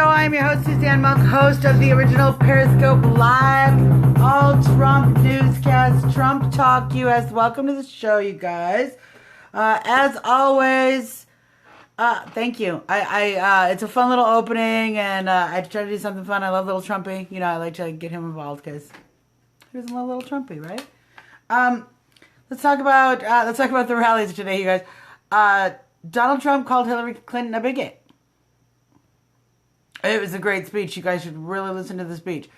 show. I am your host, Suzanne Monk, host of the original Periscope Live All-Trump Newscast, Trump Talk US. Welcome to the show, you guys. As always, thank you. It's a fun little opening, and I try to do something fun. I love little Trumpy. You know, I like to get him involved because who doesn't love little Trumpy, right? Let's talk about the rallies today, you guys. Donald Trump called Hillary Clinton a bigot. It was a great speech. You guys should really listen to the speech.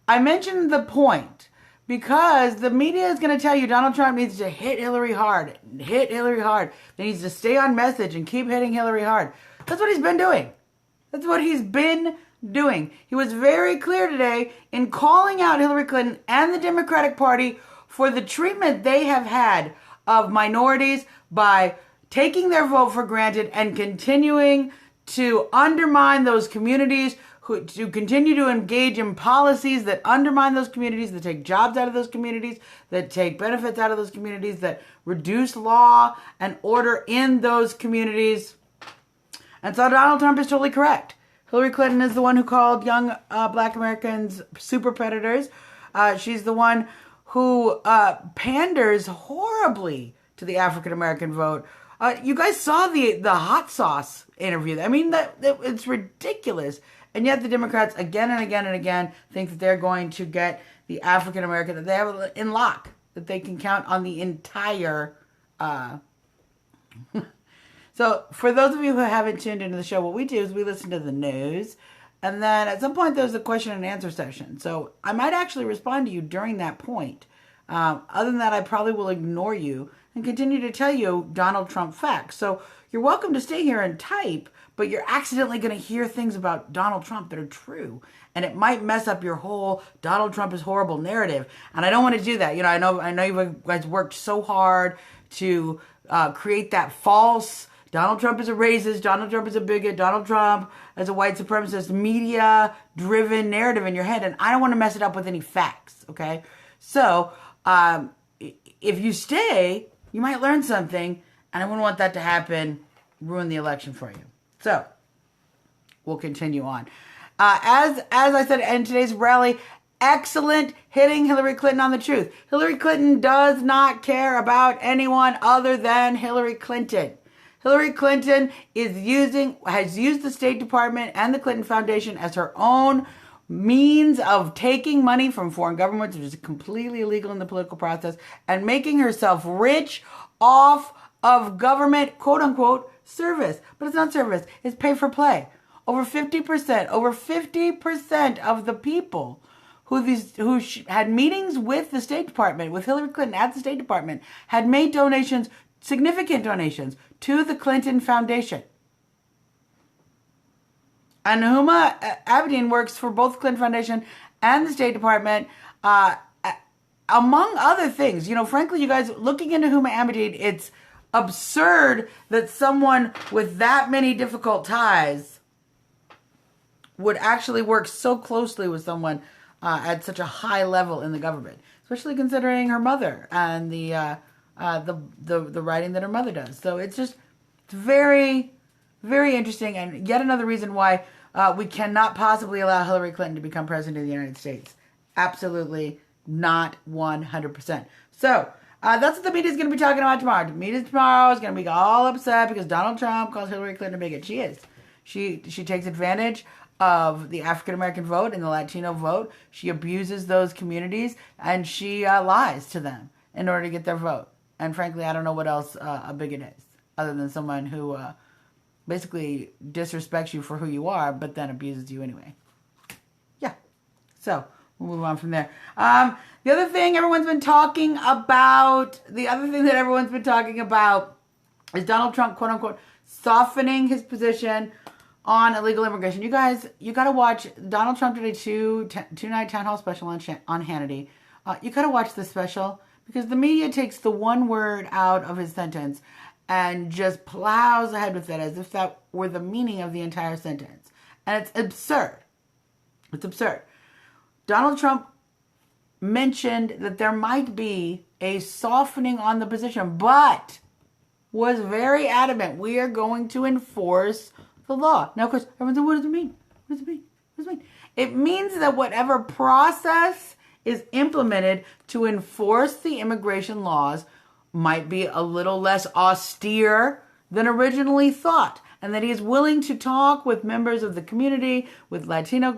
I mentioned the point because the media is going to tell you Donald Trump needs to hit Hillary hard. Hit Hillary hard. He needs to stay on message and keep hitting Hillary hard. That's what he's been doing. That's what he's been doing. He was very clear today in calling out Hillary Clinton and the Democratic Party for the treatment they have had of minorities by taking their vote for granted and continuing to undermine those communities, to continue to engage in policies that undermine those communities, that take jobs out of those communities, that take benefits out of those communities, that reduce law and order in those communities. And so Donald Trump is totally correct. Hillary Clinton is the one who called young black Americans super predators. She's the one who panders horribly to the African American vote. You guys saw the hot sauce interview. I mean, that it's ridiculous. And yet the Democrats again and again and again think that they're going to get the African American, that they have in lock, that they can count on the entire. So for those of you who haven't tuned into the show, what we do is we listen to the news. And then at some point there's a question and answer session. So I might actually respond to you during that point. Other than that, I probably will ignore you and continue to tell you Donald Trump facts. So you're welcome to stay here and type, but you're accidentally going to hear things about Donald Trump that are true. And it might mess up your whole Donald Trump is horrible narrative. And I don't want to do that. You know, I know you guys worked so hard to create that false Donald Trump is a racist, Donald Trump is a bigot, Donald Trump is a white supremacist, media-driven narrative in your head. And I don't want to mess it up with any facts, okay? So if you stay, you might learn something, and I wouldn't want that to happen, ruin the election for you. So we'll continue on. As I said in today's rally, excellent hitting Hillary Clinton on the truth. Hillary Clinton does not care about anyone other than Hillary Clinton. Hillary Clinton has used the State Department and the Clinton Foundation as her own means of taking money from foreign governments, which is completely illegal in the political process, and making herself rich off of government, quote unquote, service. But it's not service, it's pay for play. Over 50% of the people who had meetings with the State Department, with Hillary Clinton at the State Department, had made donations, significant donations, to the Clinton Foundation. And Huma Abedin works for both the Clinton Foundation and the State Department, among other things. You know, frankly, you guys, looking into Huma Abedin, it's absurd that someone with that many difficult ties would actually work so closely with someone at such a high level in the government, especially considering her mother and the writing that her mother does. So it's very, very interesting, and yet another reason why we cannot possibly allow Hillary Clinton to become president of the United States. Absolutely not 100%. So that's what the media is going to be talking about tomorrow. The media tomorrow is going to be all upset because Donald Trump calls Hillary Clinton a bigot. She is. She takes advantage of the African American vote and the Latino vote. She abuses those communities, and she lies to them in order to get their vote. And frankly, I don't know what else a bigot is, other than someone who basically disrespects you for who you are, but then abuses you anyway. Yeah. So we'll move on from there. The other thing everyone's been talking about, is Donald Trump, quote unquote, softening his position on illegal immigration. You guys, you got to watch. Donald Trump did a two-night town hall special on Hannity. You got to watch the special because the media takes the one word out of his sentence and just plows ahead with it as if that were the meaning of the entire sentence. And it's absurd. It's absurd. Donald Trump mentioned that there might be a softening on the position, but was very adamant, we are going to enforce the law. Now, of course, everyone's like, what does it mean? What does it mean? What does it mean? It means that whatever process is implemented to enforce the immigration laws might be a little less austere than originally thought, and that he is willing to talk with members of the community, with Latino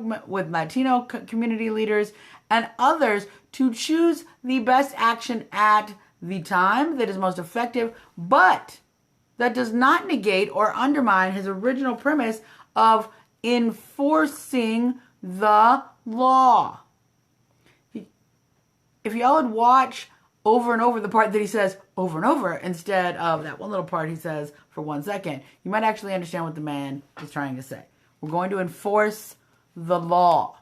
community leaders and others to choose the best action at the time that is most effective, but that does not negate or undermine his original premise of enforcing the law. If y'all would watch over and over the part that he says over and over instead of that one little part he says for 1 second, you might actually understand what the man is trying to say. We're going to enforce the law.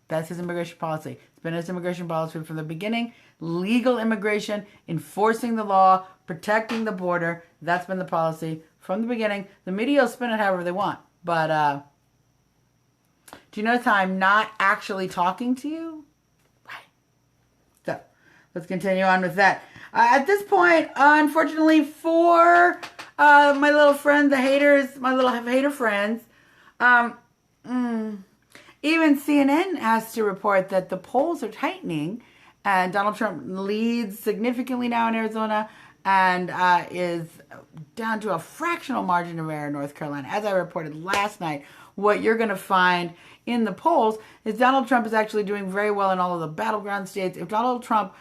That's his immigration policy. It's been his immigration policy from the beginning. Legal immigration, enforcing the law, protecting the border. That's been the policy from the beginning. The media will spin it however they want. But do you notice how I'm not actually talking to you? Right. So let's continue on with that. At this point, unfortunately for my little friend, the haters, my little hater friends, even CNN has to report that the polls are tightening, and Donald Trump leads significantly now in Arizona and is down to a fractional margin of error in North Carolina. As I reported last night, what you're going to find in the polls is Donald Trump is actually doing very well in all of the battleground states. If Donald Trump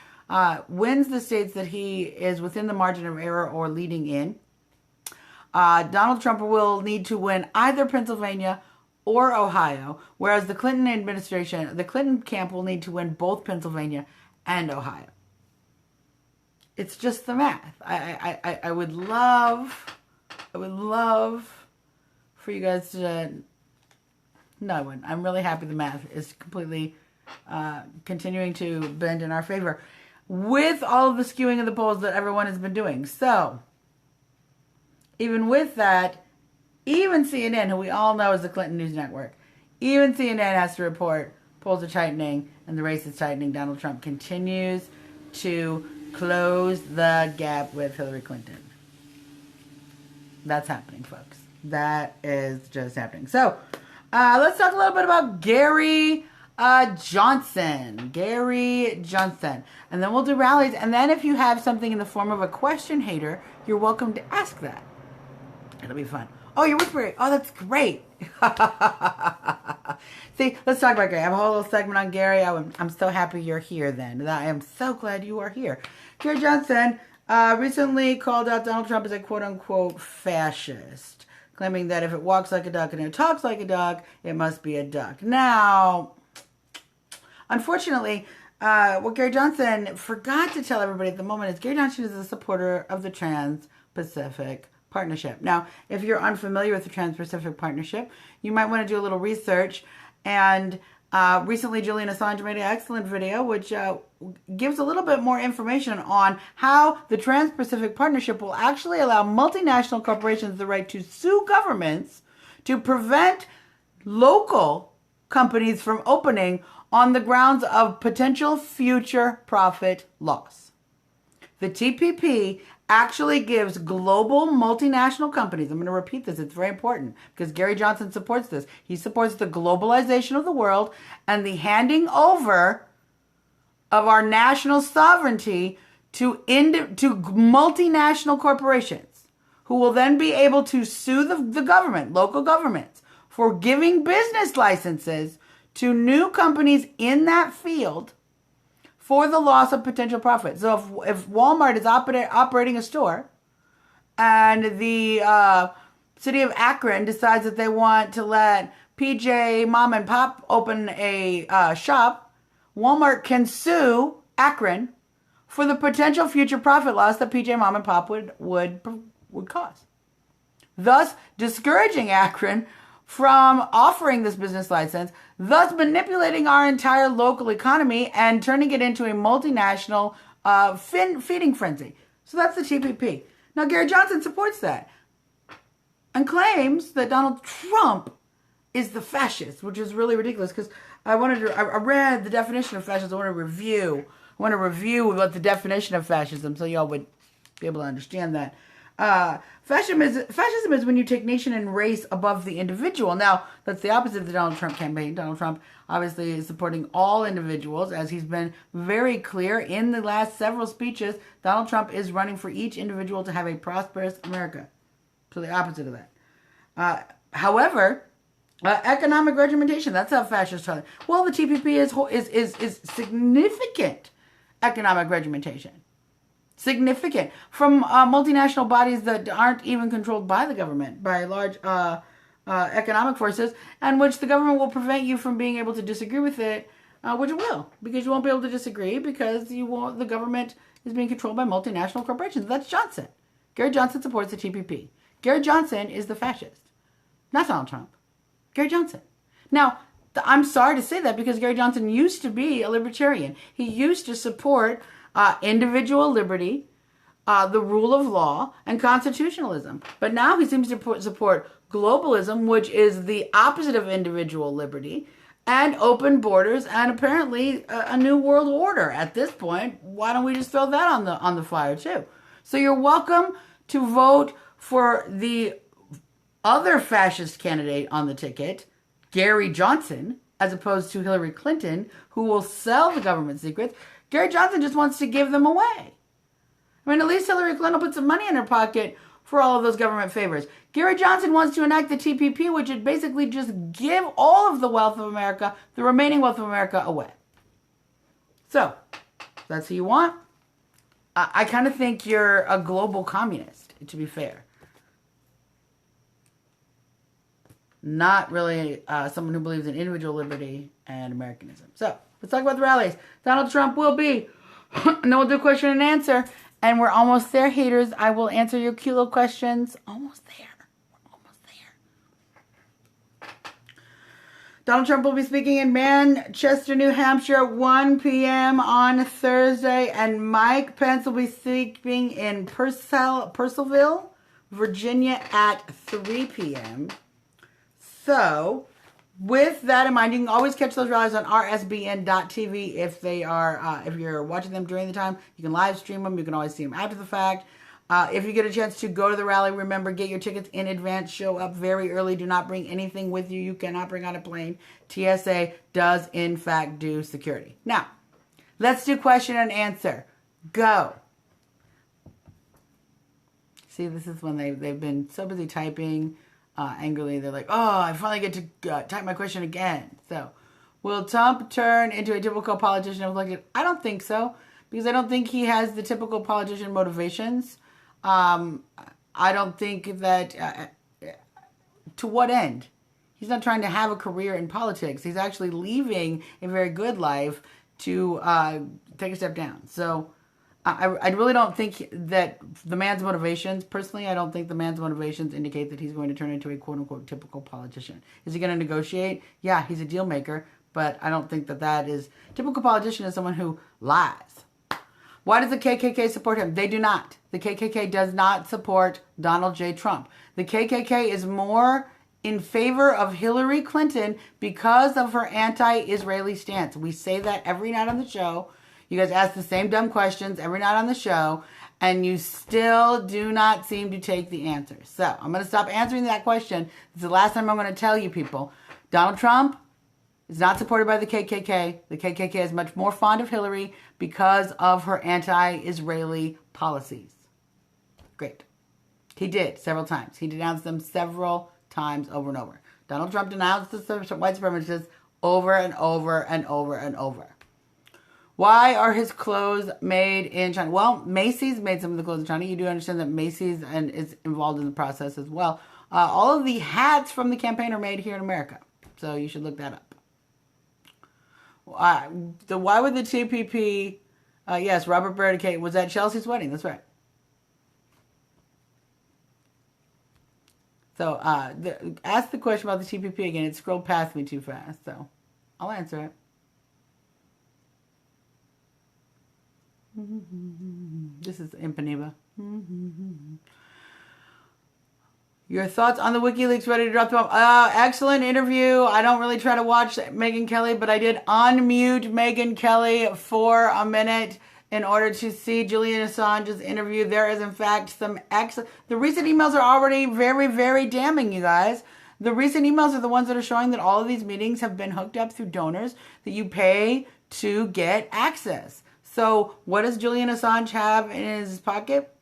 wins the states that he is within the margin of error or leading in, Donald Trump will need to win either Pennsylvania or Ohio, whereas the Clinton administration, the Clinton camp will need to win both Pennsylvania and Ohio. It's just the math. I would love for you guys to, no, I wouldn't. I'm really happy the math is completely continuing to bend in our favor with all of the skewing of the polls that everyone has been doing. So, even with that, even CNN, who we all know is the Clinton News Network, even CNN has to report polls are tightening and the race is tightening. Donald Trump continues to close the gap with Hillary Clinton. That's happening, folks. That is just happening. So, let's talk a little bit about Gary Johnson. Gary Johnson. And then we'll do rallies. And then if you have something in the form of a question, hater, you're welcome to ask that. It'll be fun. Oh, you're whispering. Oh, that's great. See, let's talk about Gary. I have a whole little segment on Gary. I'm so happy you're here then. I am so glad you are here. Gary Johnson recently called out Donald Trump as a quote-unquote fascist, claiming that if it walks like a duck and it talks like a duck, it must be a duck. Now, unfortunately, what Gary Johnson forgot to tell everybody at the moment is Gary Johnson is a supporter of the Trans-Pacific Partnership. Now, if you're unfamiliar with the Trans-Pacific Partnership, you might want to do a little research. And recently, Julian Assange made an excellent video which gives a little bit more information on how the Trans-Pacific Partnership will actually allow multinational corporations the right to sue governments to prevent local companies from opening on the grounds of potential future profit loss. The TPP actually gives global multinational companies, I'm going to repeat this, it's very important, because Gary Johnson supports this. He supports the globalization of the world and the handing over of our national sovereignty to multinational corporations, who will then be able to sue the government, local governments, for giving business licenses to new companies in that field for the loss of potential profit. So if Walmart is operating a store and the city of Akron decides that they want to let PJ Mom and Pop open a shop, Walmart can sue Akron for the potential future profit loss that PJ Mom and Pop would cause, thus discouraging Akron from offering this business license, thus manipulating our entire local economy and turning it into a multinational feeding frenzy. So that's the TPP. Now, Gary Johnson supports that and claims that Donald Trump is the fascist, which is really ridiculous because I read the definition of fascism. I want to review what the definition of fascism, so y'all would be able to understand that. Fascism is when you take nation and race above the individual. Now, that's the opposite of the Donald Trump campaign. Donald Trump obviously is supporting all individuals, as he's been very clear in the last several speeches. Donald Trump is running for each individual to have a prosperous America. So the opposite of that. However, economic regimentation, that's how fascists are. Well, the TPP is significant economic regimentation. Significant. From multinational bodies that aren't even controlled by the government, by large economic forces, and which the government will prevent you from being able to disagree with it, which it will, because you won't be able to disagree because the government is being controlled by multinational corporations. That's Johnson. Gary Johnson supports the TPP. Gary Johnson is the fascist, not Donald Trump. Gary Johnson. Now, I'm sorry to say that because Gary Johnson used to be a libertarian. He used to support individual liberty, the rule of law, and constitutionalism. But now he seems to support globalism, which is the opposite of individual liberty, and open borders, and apparently a new world order. At this point, why don't we just throw that on the flyer too? So you're welcome to vote for the other fascist candidate on the ticket, Gary Johnson, as opposed to Hillary Clinton, who will sell the government secrets. Gary Johnson just wants to give them away. I mean, at least Hillary Clinton will put some money in her pocket for all of those government favors. Gary Johnson wants to enact the TPP, which would basically just give all of the wealth of America, the remaining wealth of America, away. So, if that's who you want. I kind of think you're a global communist, to be fair. Not really someone who believes in individual liberty and Americanism. So, let's talk about the rallies. Donald Trump will be. And then we'll do question and answer. And we're almost there, haters. I will answer your cute little questions. Almost there. We're almost there. Donald Trump will be speaking in Manchester, New Hampshire at 1 p.m. on Thursday. And Mike Pence will be speaking in Purcellville, Virginia at 3 p.m. So, with that in mind, you can always catch those rallies on rsbn.tv if if you're watching them during the time. You can live stream them. You can always see them after the fact. If you get a chance to go to the rally, remember, get your tickets in advance. Show up very early. Do not bring anything with you. You cannot bring on a plane. TSA does, in fact, do security. Now, let's do question and answer. Go. See, this is when they've been so busy typing. Angrily, they're like, oh, I finally get to type my question again. So, will Trump turn into a typical politician if elected? I don't think so, because I don't think he has the typical politician motivations. I don't think that, to what end? He's not trying to have a career in politics. He's actually leaving a very good life to take a step down. So, I really don't think that the man's motivations, personally, I don't think the man's motivations indicate that he's going to turn into a quote-unquote typical politician. Is he going to negotiate? Yeah, he's a deal maker, but I don't think that is... Typical politician is someone who lies. Why does the KKK support him? They do not. The KKK does not support Donald J. Trump. The KKK is more in favor of Hillary Clinton because of her anti-Israeli stance. We say that every night on the show. You guys ask the same dumb questions every night on the show, and you still do not seem to take the answer. So, I'm going to stop answering that question. This is the last time I'm going to tell you people. Donald Trump is not supported by the KKK. The KKK is much more fond of Hillary because of her anti-Israeli policies. Great. He did several times. He denounced them several times over and over. Donald Trump denounced the white supremacists over and over and over and over. Why are his clothes made in China? Well, Macy's made some of the clothes in China. You do understand that Macy's is involved in the process as well. All of the hats from the campaign are made here in America. So you should look that up. Why would the TPP... yes, Robert Baradicate was at Chelsea's wedding. That's right. So ask the question about the TPP again. It scrolled past me too fast. So I'll answer it. This is Impaneva. Your thoughts on the WikiLeaks ready to drop them off? Excellent interview. I don't really try to watch Megyn Kelly, but I did unmute Megyn Kelly for a minute in order to see Julian Assange's interview. There is, in fact, some the recent emails are already very, very damning, you guys. The recent emails are the ones that are showing that all of these meetings have been hooked up through donors that you pay to get access. So what does Julian Assange have in his pocket?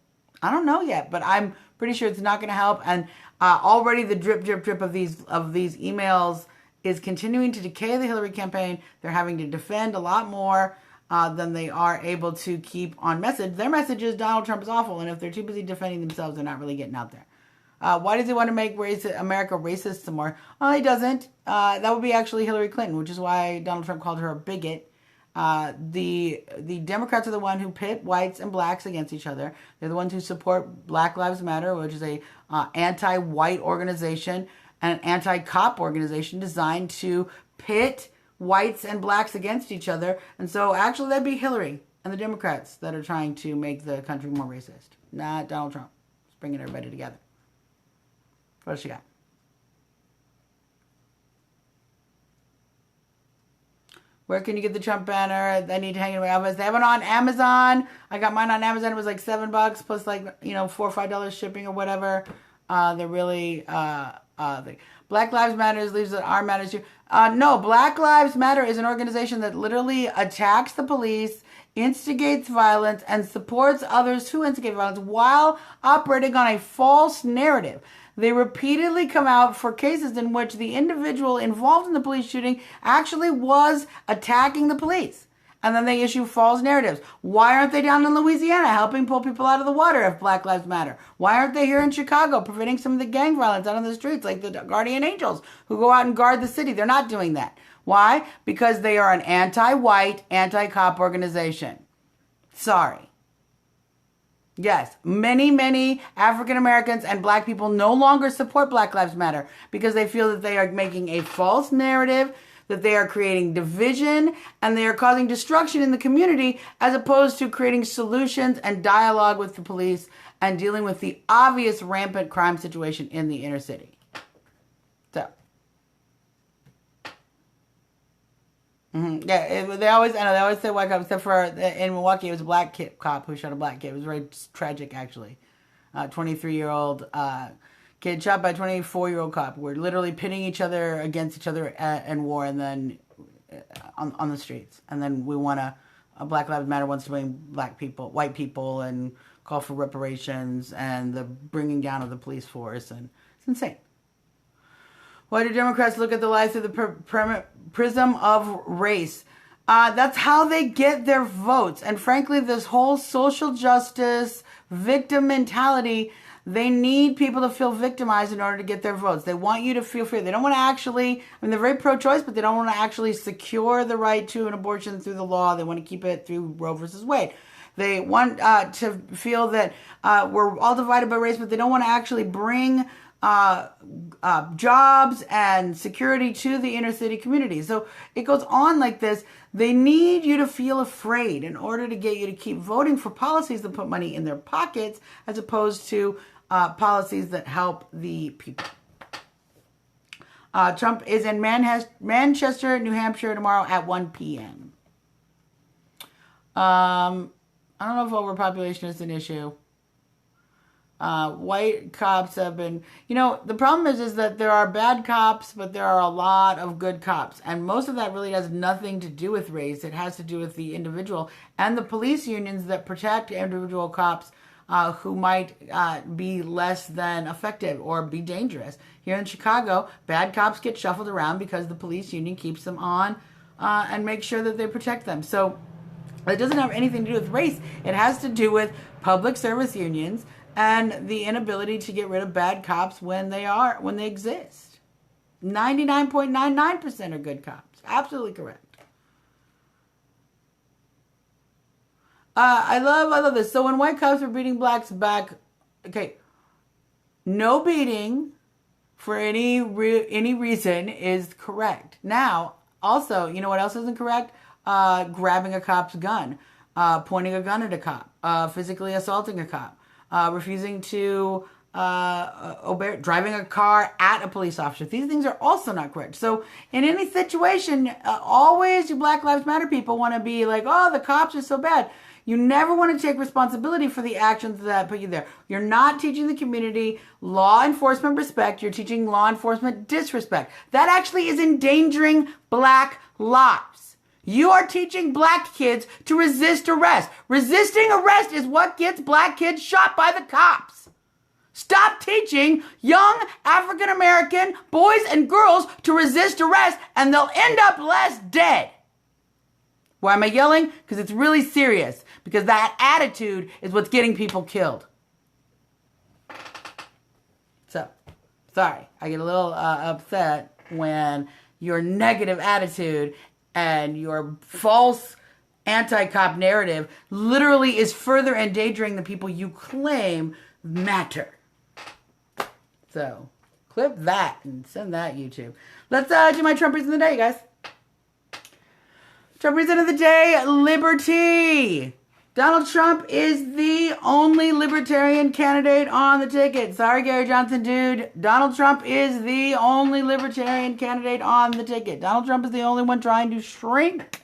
I don't know yet, but I'm pretty sure it's not going to help. And already the drip, drip, drip of these emails is continuing to decay the Hillary campaign. They're having to defend a lot more than they are able to keep on message. Their message is Donald Trump is awful, and if they're too busy defending themselves, they're not really getting out there. Why does he want to make America racist some more? Well, he doesn't. That would be actually Hillary Clinton, which is why Donald Trump called her a bigot. The Democrats are the one who pit whites and blacks against each other. They're the ones who support Black Lives Matter, which is a anti-white organization and an anti-cop organization designed to pit whites and blacks against each other. And so actually that'd be Hillary and the Democrats that are trying to make the country more racist, not Donald Trump. It's bringing everybody together. What else you got? Where can you get the Trump banner? I need to hang it in my office. They have it on Amazon. I got mine on Amazon. It was like $7 plus like, $4 or $5 shipping or whatever. They're really, Black Lives Matter leaves it our matters here. No, Black Lives Matter is an organization that literally attacks the police, instigates violence, and supports others who instigate violence while operating on a false narrative. They repeatedly come out for cases in which the individual involved in the police shooting actually was attacking the police. And then they issue false narratives. Why aren't they down in Louisiana helping pull people out of the water if Black Lives Matter? Why aren't they here in Chicago preventing some of the gang violence out on the streets like the Guardian Angels who go out and guard the city? They're not doing that. Why? Because they are an anti-white, anti-cop organization. Sorry. Yes, many, many African Americans and black people no longer support Black Lives Matter because they feel that they are making a false narrative, that they are creating division, and they are causing destruction in the community as opposed to creating solutions and dialogue with the police and dealing with the obvious rampant crime situation in the inner city. So. Mm-hmm. Yeah, they always say white cop, except for in Milwaukee, it was a black cop who shot a black kid. It was very tragic, actually. 23-year-old kid shot by a 24-year-old cop. We're literally pitting each other against each other in war, and then on the streets. And then we want a Black Lives Matter wants to bring white people, and call for reparations and the bringing down of the police force, and it's insane. Why do Democrats look at the life through the prism of race? That's how they get their votes. And frankly, this whole social justice victim mentality, they need people to feel victimized in order to get their votes. They want you to feel fear. They don't want to actually, they're very pro-choice, but they don't want to actually secure the right to an abortion through the law. They want to keep it through Roe versus Wade. They want to feel that we're all divided by race, but they don't want to actually bring jobs and security to the inner city community. So it goes on like this. They need you to feel afraid in order to get you to keep voting for policies that put money in their pockets as opposed to policies that help the people. Trump is in Manchester, New Hampshire tomorrow at 1 p.m. I don't know if overpopulation is an issue. White cops have been, the problem is that there are bad cops, but there are a lot of good cops. And most of that really has nothing to do with race. It has to do with the individual and the police unions that protect individual cops who might be less than effective or be dangerous. Here in Chicago, bad cops get shuffled around because the police union keeps them on and makes sure that they protect them. So it doesn't have anything to do with race. It has to do with public service unions and the inability to get rid of bad cops when they exist. 99.99% are good cops. Absolutely correct. I love this. So when white cops were beating blacks back, okay, no beating for any reason is correct. Now, also, you know what else isn't correct? Grabbing a cop's gun, pointing a gun at a cop, physically assaulting a cop. Refusing to obey, driving a car at a police officer. These things are also not correct. So in any situation, always you Black Lives Matter people want to be like, oh, the cops are so bad. You never want to take responsibility for the actions that put you there. You're not teaching the community law enforcement respect. You're teaching law enforcement disrespect. That actually is endangering black lives. You are teaching black kids to resist arrest. Resisting arrest is what gets black kids shot by the cops. Stop teaching young African American boys and girls to resist arrest, and they'll end up less dead. Why am I yelling? Because it's really serious. Because that attitude is what's getting people killed. So, sorry, I get a little upset when your negative attitude and your false anti-cop narrative literally is further endangering the people you claim matter. So, clip that and send that YouTube. Let's do my Trump reason of the day, you guys. Trump reason of the day, liberty. Donald Trump is the only libertarian candidate on the ticket. Sorry, Gary Johnson, dude. Donald Trump is the only libertarian candidate on the ticket. Donald Trump is the only one trying to shrink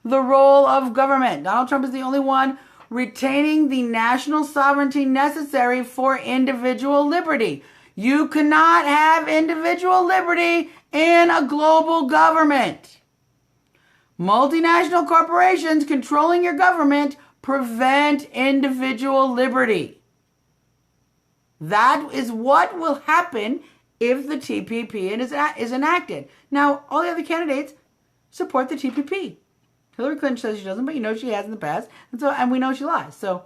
the role of government. Donald Trump is the only one retaining the national sovereignty necessary for individual liberty. You cannot have individual liberty in a global government. Multinational corporations controlling your government prevent individual liberty. That is what will happen if the TPP is enacted. Now, all the other candidates support the TPP. Hillary Clinton says she doesn't, but you know she has in the past, and we know she lies. So,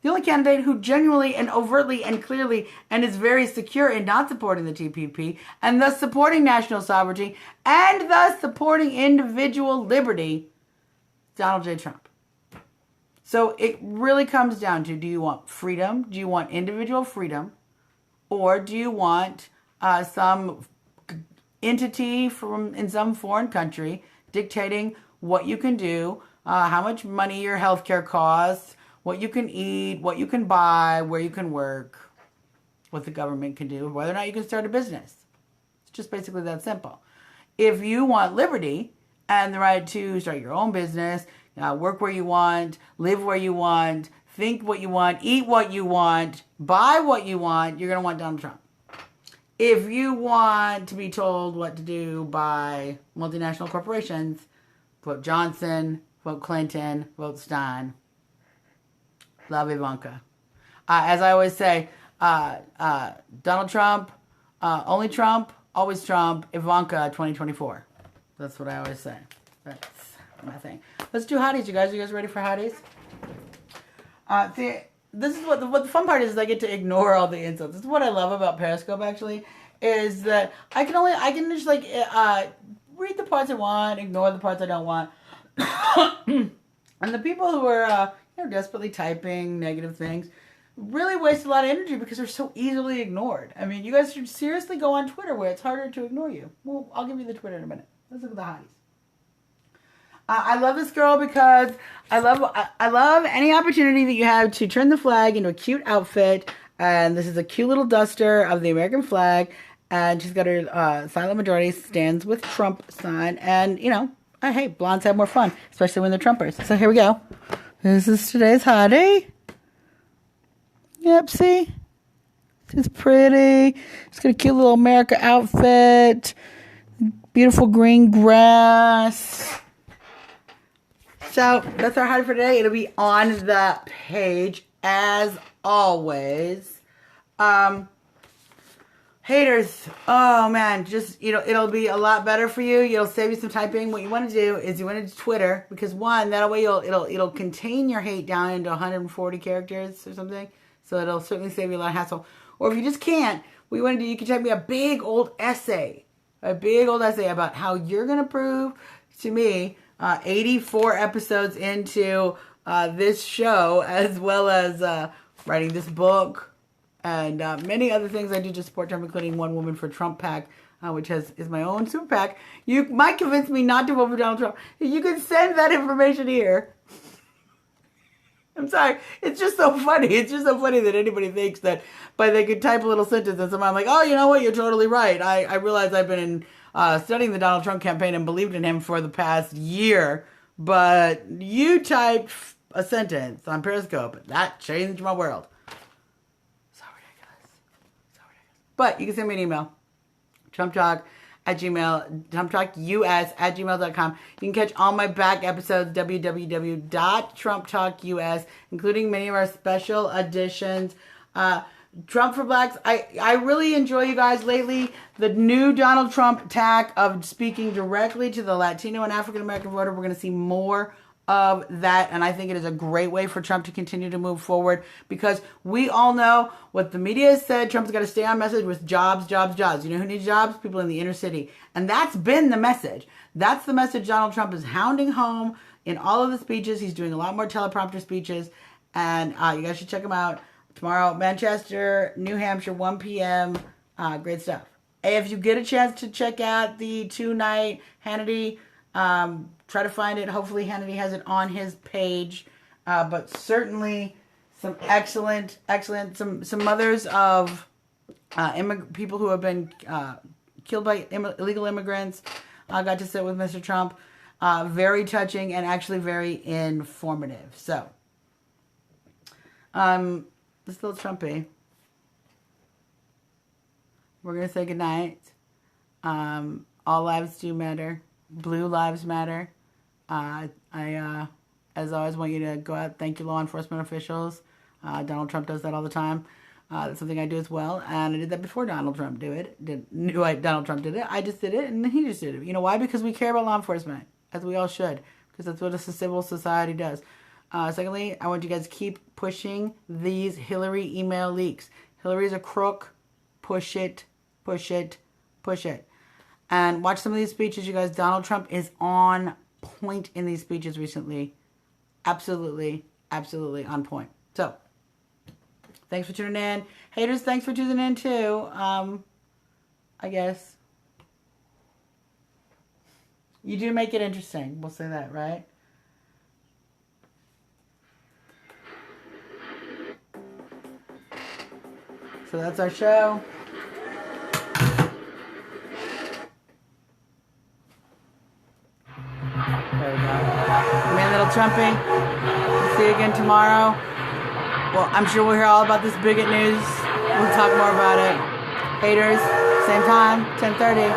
the only candidate who genuinely and overtly and clearly and is very secure in not supporting the TPP and thus supporting national sovereignty and thus supporting individual liberty, Donald J. Trump. So it really comes down to, do you want freedom? Do you want individual freedom? Or do you want some entity in some foreign country dictating what you can do, how much money your healthcare costs, what you can eat, what you can buy, where you can work, what the government can do, whether or not you can start a business. It's just basically that simple. If you want liberty and the right to start your own business, work where you want, live where you want, think what you want, eat what you want, buy what you want, you're going to want Donald Trump. If you want to be told what to do by multinational corporations, vote Johnson, vote Clinton, vote Stein. Love Ivanka. As I always say, Donald Trump, only Trump, always Trump, Ivanka 2024. That's what I always say. That's my thing. Let's do hotties, you guys. You guys ready for hotties? This is what the fun part is I get to ignore all the insults. This is what I love about Periscope, actually, is that I can just like read the parts I want, ignore the parts I don't want. And the people who are desperately typing negative things really waste a lot of energy because they're so easily ignored. I mean, you guys should seriously go on Twitter where it's harder to ignore you. Well, I'll give you the Twitter in a minute. Let's look at the hotties. I love this girl because I love any opportunity that you have to turn the flag into a cute outfit. And this is a cute little duster of the American flag. And she's got her silent majority stands with Trump sign. And, hey, blondes have more fun, especially when they're Trumpers. So here we go. This is today's hottie. Yep, see? She's pretty. She's got a cute little America outfit. Beautiful green grass. So, that's our hottie for today. It'll be on the page, as always. Haters, oh man, just, it'll be a lot better for you. It'll save you some typing. What you want to do is you want to do Twitter, because one, that way it'll contain your hate down into 140 characters or something. So it'll certainly save you a lot of hassle. Or if you just can't, what you want to do, you can type me a big old essay about how you're going to prove to me 84 episodes into this show, as well as writing this book, and many other things I do to support Trump, including One Woman for Trump PAC, which is my own super PAC. You might convince me not to vote for Donald Trump. You can send that information here. I'm sorry. It's just so funny. It's just so funny that anybody thinks that they could type a little sentence and somehow I'm like, oh, you know what? You're totally right. I realize I've been studying the Donald Trump campaign and believed in him for the past year. But you typed a sentence on Periscope. That changed my world. So ridiculous. So ridiculous. But you can send me an email. TrumpTalkUS@gmail.com. You can catch all my back episodes, www.TrumpTalkUS, including many of our special editions. Trump for Blacks. I really enjoy you guys lately. The new Donald Trump tack of speaking directly to the Latino and African American voter. We're going to see more of that, and I think it is a great way for Trump to continue to move forward, because we all know what the media has said. Trump's got to stay on message with jobs, jobs, jobs. You know who needs jobs? People in the inner city. And that's been the message. That's the message Donald Trump is hounding home in all of the speeches. He's doing a lot more teleprompter speeches, and you guys should check him out. Tomorrow, Manchester, New Hampshire, 1 p.m. Great stuff. Hey, if you get a chance to check out the 2-night Hannity, try to find it. Hopefully Hannity has it on his page. But certainly some excellent, some mothers of people who have been killed by illegal immigrants. Got to sit with Mr. Trump. Very touching and actually very informative. So, it's still Trumpy. We're going to say goodnight. All lives do matter. Blue lives matter. I as always, want you to go out, thank your law enforcement officials. Donald Trump does that all the time. That's something I do as well. And I did that before Donald Trump Donald Trump did it. I just did it, and he just did it. You know why? Because we care about law enforcement, as we all should. Because that's what a civil society does. Secondly, I want you guys to keep pushing these Hillary email leaks. Hillary's a crook. Push it, push it, push it. And watch some of these speeches, you guys. Donald Trump is on point in these speeches recently. Absolutely, absolutely on point. So, thanks for tuning in. Haters, thanks for tuning in too. I guess. You do make it interesting. We'll say that, right? So that's our show. There we go. Man, little Trumpy. We'll see you again tomorrow. Well, I'm sure we'll hear all about this bigot news. We'll talk more about it. Haters, same time, 10:30.